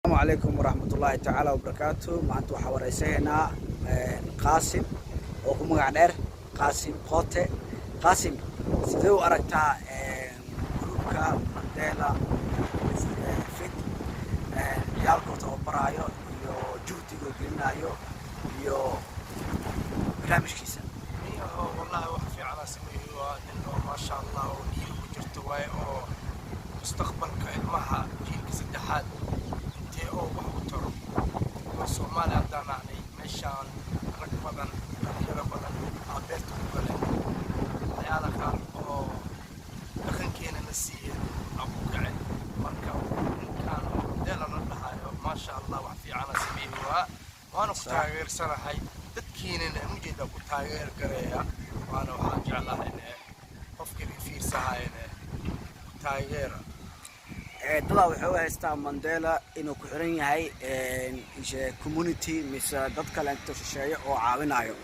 عليكم ورحمة الله تعالى وبركاته. maanta waxaa wareysaynaa Qaasim oo ku magac dheer Qaasim Qote. Qaasim, sidee u aragtaa gruubka Mandela Fit yaalka oo baraayo iyo juhdiga gelinayo iyo barnaamijkiisa? والله wax fiican sameeyo waa in ma sha Allah oo diin ku jirto way oo mustaqbalka ilmaha jiilka saddexaad oo wax u taro Soomaaliya haddaanay meeshaan rag badan dhalinyaro badan beerta ku galeen waxyaala qaar oo dhaqankeena la siiyey abu kacay marka ninkaan Mandela la dhahayo ma sha Allah wax fiican sameeyo waana ku taageersanahay dadkiina mujeeda ku taageer gareeya waana waxaan jeclahay qofkii fiirsahayna taageera dada wuxuu haystaa Mandela inuu ku xiran yahay community mise dad kale inta shisheeye oo caawinayo.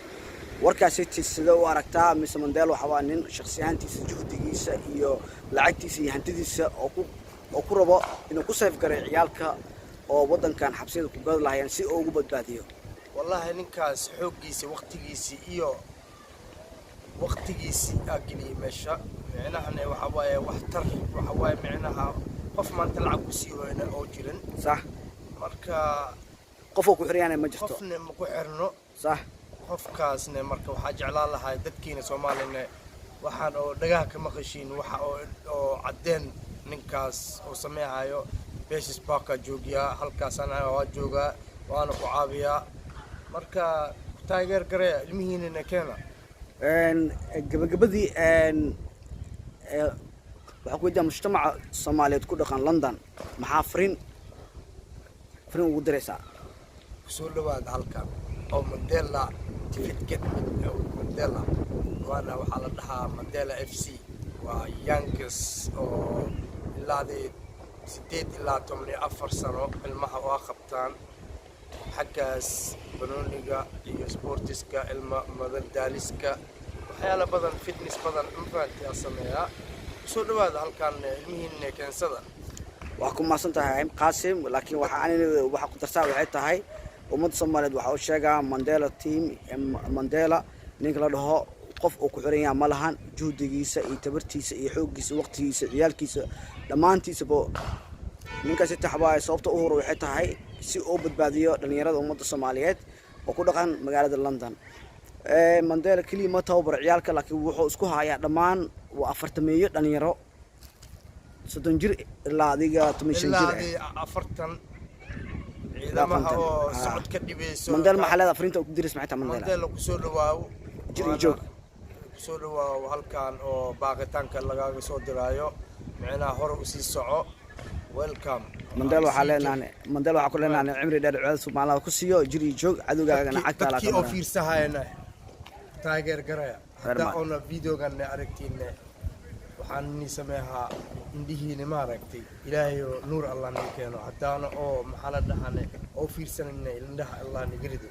warkaas sida u aragtaa mise Mandela waxa waa nin shakhsiyaantiisa juhdigiisa iyo lacagtiisa iyo hantidiisa oo ku rabo inuu ku safar gareeyo ciyaalka oo wadankan xabsiyada ku gad lahayn si uu ugu badbaadiyo? wallahi ninkaas xoogiisa waqtigiisa agili meesha macnaha waxa waaye wax tar waxa waaye macnaha qof maanta lacag ku sii wayna oo jiran صح marka qof ku xiriyaan ma jirto qofna ma ku xirno صح qofkaasna marka waxa jeclaan lahaa dadkiina Soomaaliyeed waxaan oo dhagaha ka maqashiin waxa oo cadeen ninkaas oo sameeyayo beeshis baaka joogiya halkaas ana waa jooga waana ku caabiya marka taageer gareeya ilmihiina keena gabagabadii waxa ku jira mujtamaca Soomaaliyeed ku dhaqan London maxaa fariin ugu diraysaa? soo dhawaad halkan oo Mandela tifidket Mandela waana waxa la dhahaa Mandela FC waa youngest oo ilaa 8 ilaa 14 sano ilmaha oo qabtaan xaggaas banooniga iyo sportiska ilma madadaaliska waxyaalo badan fitness badan infaantiya sameeya soo dhawaad halkan ilmihiina keensada. waa ku maasantahay Qaasim, laakiin waxa ku darsaa waxay tahay ummadda Soomaaliyeed waxa uu sheegaa Mandela team Mandela ninka la dhaho qof oo ku xiran yahay ma lahan juhdigiisa iyo tabartiisa iyo xoogiisa waqtigiisa ciyaalkiisa dhamaantiisa ninkaas taxabaay sababta uu hore waxay tahay si uu badbaadiyo dhalinyarada ummadda Soomaaliyeed oo ku dhaqan magaalada London. Mandela kaliya ma tababar ciyaalka laakiin wuxuu isku hayaa dhamaan waa 40 dhalinyaro 30 jir ilaa adiga 15 jir 40 ciidamaha oo socod ka dhibeyso. Mandela maxalada afarinta ku diris maxay tahay Mandela ku soo dhawaaw jir joog soo dhawaaw halkan oo baaqitaanka lagaga soo diraayo macnaha hore u sii soco. welcome Mandela waxa ku leenahay cimri dheer cid Soomaaliya ku siiyo jiri joog cadowgaagana cagta la tahay oo fiirsahayna taageer gareeya hada ona videogan aragtiin waxaan ni sameeyaa indihiina ma aragtay ilaahay nuur Allah ni keeno hadaana oo maxaa la dhahanay oo fiirsanayna indhaha Allah ni garido.